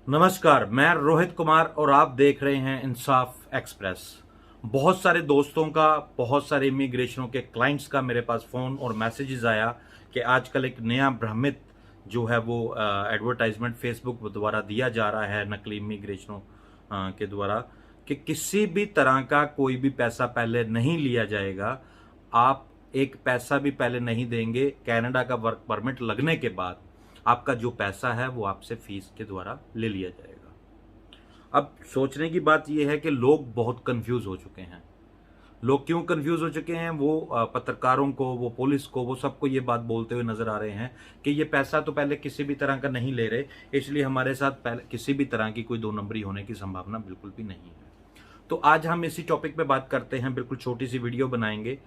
नमस्कार, मैं रोहित कुमार और आप देख रहे हैं इंसाफ एक्सप्रेस। बहुत सारे दोस्तों का, बहुत सारे इमिग्रेशनों के क्लाइंट्स का मेरे पास फ़ोन और मैसेजेस आया कि आजकल एक नया भ्रमित जो है वो एडवर्टाइजमेंट फेसबुक द्वारा दिया जा रहा है नकली इमिग्रेशनों के द्वारा कि किसी भी तरह का कोई भी पैसा पहले नहीं लिया जाएगा। आप एक पैसा भी पहले नहीं देंगे। कनाडा का वर्क परमिट लगने के बाद आपका जो पैसा है वो आपसे फीस के द्वारा ले लिया जाएगा। अब सोचने की बात यह है कि लोग बहुत कंफ्यूज हो चुके हैं। लोग क्यों कंफ्यूज हो चुके हैं? वो पत्रकारों को, वो पुलिस को, वो सबको ये बात बोलते हुए नजर आ रहे हैं कि ये पैसा तो पहले किसी भी तरह का नहीं ले रहे, इसलिए हमारे साथ पहले किसी भी तरह की कोई दो नंबरी होने की संभावना बिल्कुल भी नहीं है। तो आज हम इसी टॉपिक पे बात करते हैं। बिल्कुल छोटी सी वीडियो बनाएंगे।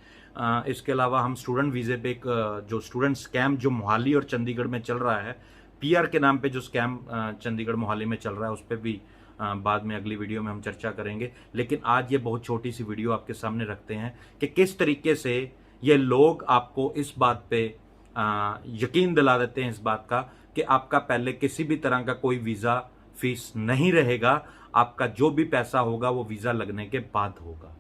इसके अलावा हम स्टूडेंट वीजे पे एक जो स्टूडेंट स्कैम जो मोहाली और चंडीगढ़ में चल रहा है, पीआर के नाम पे जो स्कैम चंडीगढ़ मोहाली में चल रहा है, उस पर भी बाद में अगली वीडियो में हम चर्चा करेंगे। लेकिन आज ये बहुत छोटी सी वीडियो आपके सामने रखते हैं कि किस तरीके से ये लोग आपको इस बात पे यकीन दिला देते हैं इस बात का कि आपका पहले किसी भी तरह का कोई वीज़ा फीस नहीं रहेगा। आपका जो भी पैसा होगा वो वीज़ा लगने के बाद होगा।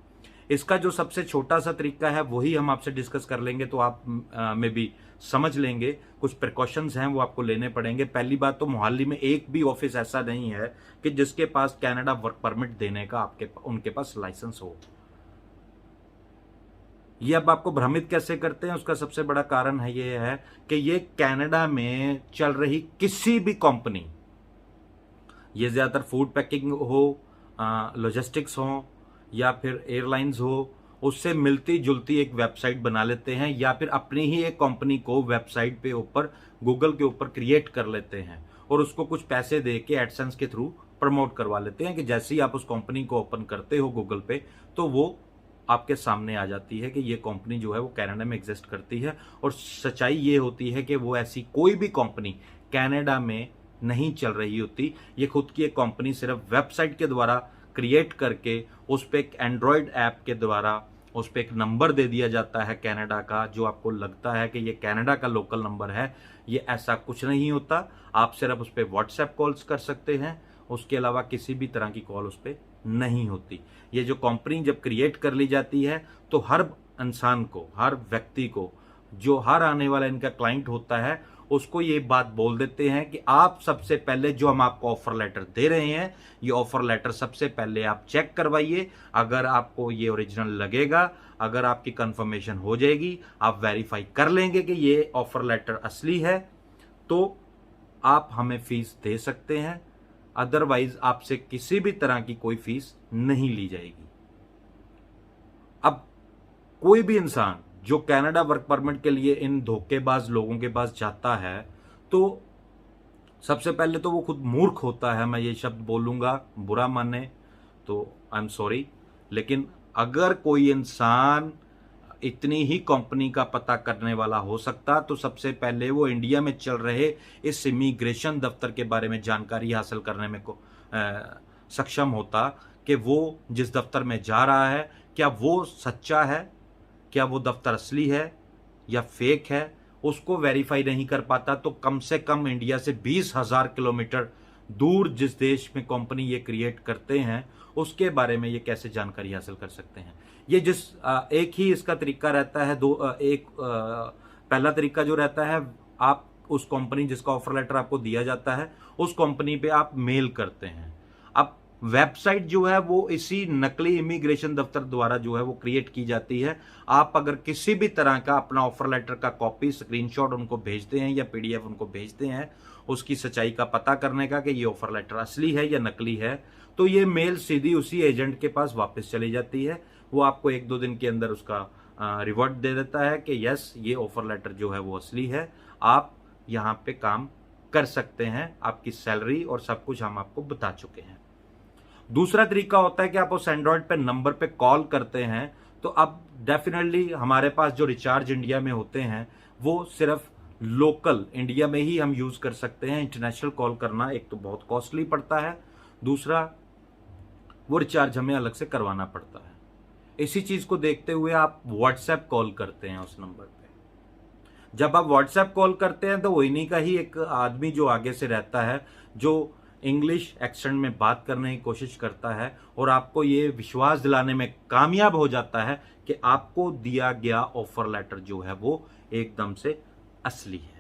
इसका जो सबसे छोटा सा तरीका है वही हम आपसे डिस्कस कर लेंगे, तो आप में भी समझ लेंगे। कुछ प्रिकॉशंस हैं वो आपको लेने पड़ेंगे। पहली बात तो मोहाली में एक भी ऑफिस ऐसा नहीं है कि जिसके पास कनाडा वर्क परमिट देने का उनके पास लाइसेंस हो। ये अब आपको भ्रमित कैसे करते हैं, उसका सबसे बड़ा कारण है ये है कि ये कनाडा में चल रही किसी भी कंपनी, ये ज़्यादातर फूड पैकिंग हो, लॉजिस्टिक्स हो या फिर एयरलाइंस हो, उससे मिलती जुलती एक वेबसाइट बना लेते हैं या फिर अपनी ही एक कंपनी को वेबसाइट पे ऊपर गूगल के ऊपर क्रिएट कर लेते हैं और उसको कुछ पैसे दे के एडसेंस के थ्रू प्रमोट करवा लेते हैं कि जैसे ही आप उस कंपनी को ओपन करते हो गूगल पे तो वो आपके सामने आ जाती है कि ये कंपनी जो है वो कनाडा में एग्जिस्ट करती है। और सच्चाई ये होती है कि वो ऐसी कोई भी कंपनी कनाडा में नहीं चल रही होती। ये खुद की एक कंपनी सिर्फ वेबसाइट के द्वारा क्रिएट करके उस पर एक एंड्रॉयड ऐप के द्वारा उस पर एक नंबर दे दिया जाता है कनाडा का, जो आपको लगता है कि ये कनाडा का लोकल नंबर है। ये ऐसा कुछ नहीं होता। आप सिर्फ उस पर व्हाट्सएप कॉल्स कर सकते हैं, उसके अलावा किसी भी तरह की कॉल उस पर नहीं होती। ये जो कंपनी जब क्रिएट कर ली जाती है तो हर इंसान को, हर व्यक्ति को, जो हर आने वाला इनका क्लाइंट होता है, उसको ये बात बोल देते हैं कि आप सबसे पहले जो हम आपको ऑफर लेटर दे रहे हैं, ये ऑफर लेटर सबसे पहले आप चेक करवाइए। अगर आपको ये ओरिजिनल लगेगा, अगर आपकी कंफर्मेशन हो जाएगी, आप वेरीफाई कर लेंगे कि ये ऑफर लेटर असली है, तो आप हमें फीस दे सकते हैं। अदरवाइज आपसे किसी भी तरह की कोई फीस नहीं ली जाएगी। अब कोई भी इंसान जो कनाडा वर्क परमिट के लिए इन धोखेबाज लोगों के पास जाता है तो सबसे पहले तो वो खुद मूर्ख होता है। मैं ये शब्द बोलूंगा, बुरा माने तो आई एम सॉरी, लेकिन अगर कोई इंसान इतनी ही कंपनी का पता करने वाला हो सकता तो सबसे पहले वो इंडिया में चल रहे इस इमिग्रेशन दफ्तर के बारे में जानकारी हासिल करने में सक्षम होता कि वो जिस दफ्तर में जा रहा है क्या वो सच्चा है, क्या वो दफ्तर असली है या फेक है। उसको वेरीफाई नहीं कर पाता तो कम से कम इंडिया से 20,000 किलोमीटर दूर जिस देश में कंपनी ये क्रिएट करते हैं उसके बारे में ये कैसे जानकारी हासिल कर सकते हैं। ये जिस एक ही इसका तरीका रहता है, पहला तरीका जो रहता है, आप उस कंपनी जिसका ऑफर लेटर आपको दिया जाता है उस कंपनी पे आप मेल करते हैं। अब वेबसाइट जो है वो इसी नकली इमिग्रेशन दफ्तर द्वारा जो है वो क्रिएट की जाती है। आप अगर किसी भी तरह का अपना ऑफर लेटर का कॉपी, स्क्रीनशॉट उनको भेजते हैं या पीडीएफ उनको भेजते हैं उसकी सच्चाई का पता करने का कि ये ऑफर लेटर असली है या नकली है, तो ये मेल सीधी उसी एजेंट के पास वापस चली जाती है। वो आपको 1-2 दिन के अंदर उसका रिवर्ट दे देता है कि यस, ये ऑफर लेटर जो है वो असली है, आप यहाँ पे काम कर सकते हैं, आपकी सैलरी और सब कुछ हम आपको बता चुके हैं। दूसरा तरीका होता है कि आप उस एंड्रॉयड पे नंबर पे कॉल करते हैं। तो अब डेफिनेटली हमारे पास जो रिचार्ज इंडिया में होते हैं वो सिर्फ लोकल इंडिया में ही हम यूज कर सकते हैं। इंटरनेशनल कॉल करना एक तो बहुत कॉस्टली पड़ता है, दूसरा वो रिचार्ज हमें अलग से करवाना पड़ता है। इसी चीज को देखते हुए आप व्हाट्सएप कॉल करते हैं उस नंबर पे। जब आप व्हाट्सएप कॉल करते हैं तो वो इन्हीं का ही एक आदमी जो आगे से रहता है, जो इंग्लिश एक्सेंट में बात करने की कोशिश करता है और आपको ये विश्वास दिलाने में कामयाब हो जाता है कि आपको दिया गया ऑफर लेटर जो है वो एकदम से असली है।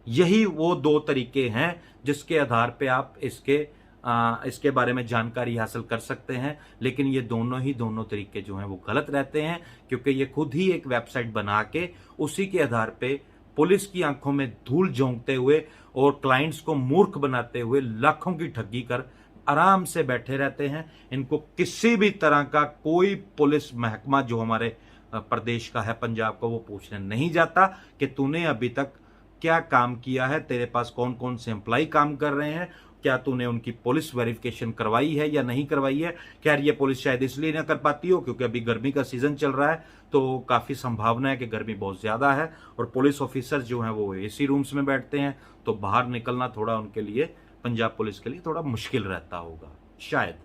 यही वो दो तरीके हैं जिसके आधार पे आप इसके बारे में जानकारी हासिल कर सकते हैं। लेकिन ये दोनों तरीके जो हैं वो गलत रहते हैं, क्योंकि ये खुद ही एक वेबसाइट बना के उसी के आधार पे पुलिस की आंखों में धूल झोंकते हुए और क्लाइंट्स को मूर्ख बनाते हुए लाखों की ठगी कर आराम से बैठे रहते हैं। इनको किसी भी तरह का कोई पुलिस महकमा जो हमारे प्रदेश का है, पंजाब का, वो पूछने नहीं जाता कि तूने अभी तक क्या काम किया है, तेरे पास कौन कौन से एम्प्लॉय काम कर रहे हैं, क्या तूने उनकी पुलिस वेरिफिकेशन करवाई है या नहीं करवाई है। खैर, ये पुलिस शायद इसलिए ना कर पाती हो क्योंकि अभी गर्मी का सीजन चल रहा है, तो काफी संभावना है कि गर्मी बहुत ज्यादा है और पुलिस ऑफिसर जो हैं वो एसी रूम्स में बैठते हैं, तो बाहर निकलना थोड़ा उनके लिए, पंजाब पुलिस के लिए थोड़ा मुश्किल रहता होगा शायद।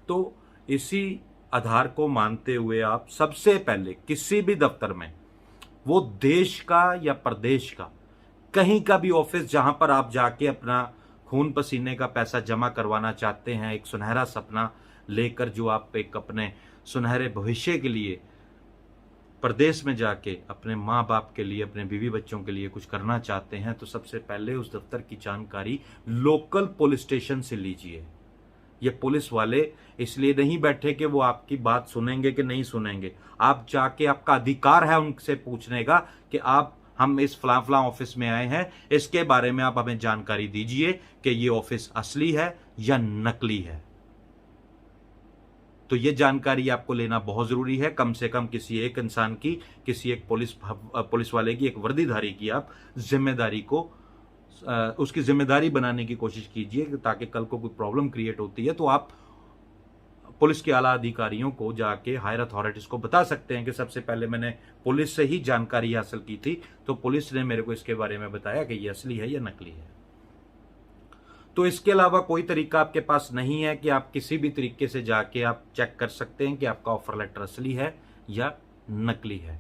तो इसी आधार को मानते हुए आप सबसे पहले किसी भी दफ्तर में, वो देश का या प्रदेश का, कहीं का भी ऑफिस जहां पर आप जाके अपना खून पसीने का पैसा जमा करवाना चाहते हैं, एक सुनहरा सपना लेकर जो आप एक अपने सुनहरे भविष्य के लिए प्रदेश में जाके अपने माँ बाप के लिए, अपने बीवी बच्चों के लिए कुछ करना चाहते हैं, तो सबसे पहले उस दफ्तर की जानकारी लोकल पुलिस स्टेशन से लीजिए। ये पुलिस वाले इसलिए नहीं बैठे कि वो आपकी बात सुनेंगे कि नहीं सुनेंगे। आप जाके, आपका अधिकार है उनसे पूछने का कि हम इस फलां फलां ऑफिस में आए हैं, इसके बारे में आप हमें जानकारी दीजिए कि ये ऑफिस असली है या नकली है। तो ये जानकारी आपको लेना बहुत जरूरी है। कम से कम किसी एक इंसान की, किसी एक पुलिस वाले की, एक वर्दीधारी की आप जिम्मेदारी को, उसकी जिम्मेदारी बनाने की कोशिश कीजिए, ताकि कल को कोई प्रॉब्लम क्रिएट होती है तो आप पुलिस के आला अधिकारियों को जाके, हायर अथॉरिटीज को बता सकते हैं कि सबसे पहले मैंने पुलिस से ही जानकारी हासिल की थी, तो पुलिस ने मेरे को इसके बारे में बताया कि ये असली है या नकली है। तो इसके अलावा कोई तरीका आपके पास नहीं है कि आप किसी भी तरीके से जाके आप चेक कर सकते हैं कि आपका ऑफर लेटर असली है या नकली है।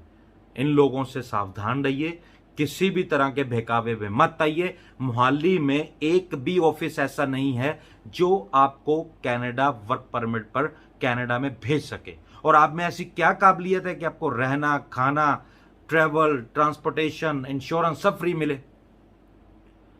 इन लोगों से सावधान रहिए, किसी भी तरह के बहकावे में मत आइए। मोहाली में एक भी ऑफिस ऐसा नहीं है जो आपको कनाडा वर्क परमिट पर कनाडा में भेज सके। और आप में ऐसी क्या काबिलियत है कि आपको रहना, खाना, ट्रैवल, ट्रांसपोर्टेशन, इंश्योरेंस सब फ्री मिले?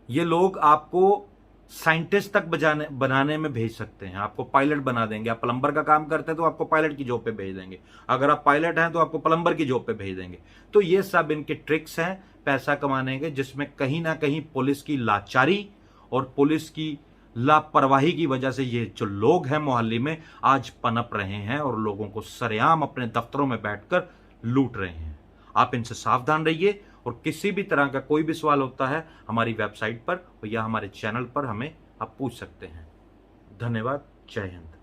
ये लोग आपको साइंटिस्ट तक बनाने में भेज सकते हैं, आपको पायलट बना देंगे। आप प्लम्बर का काम करते हैं तो आपको पायलट की जॉब पे भेज देंगे, अगर आप पायलट हैं तो आपको प्लम्बर की जॉब पे भेज देंगे। तो ये सब इनके ट्रिक्स हैं पैसा कमाने के, जिसमें कहीं ना कहीं पुलिस की लाचारी और पुलिस की लापरवाही की वजह से ये जो लोग हैं मोहाली में आज पनप रहे हैं और लोगों को सरेआम अपने दफ्तरों में बैठकर लूट रहे हैं। आप इनसे सावधान रहिए और किसी भी तरह का कोई भी सवाल होता है हमारी वेबसाइट पर या हमारे चैनल पर हमें आप पूछ सकते हैं। धन्यवाद। जय हिंद।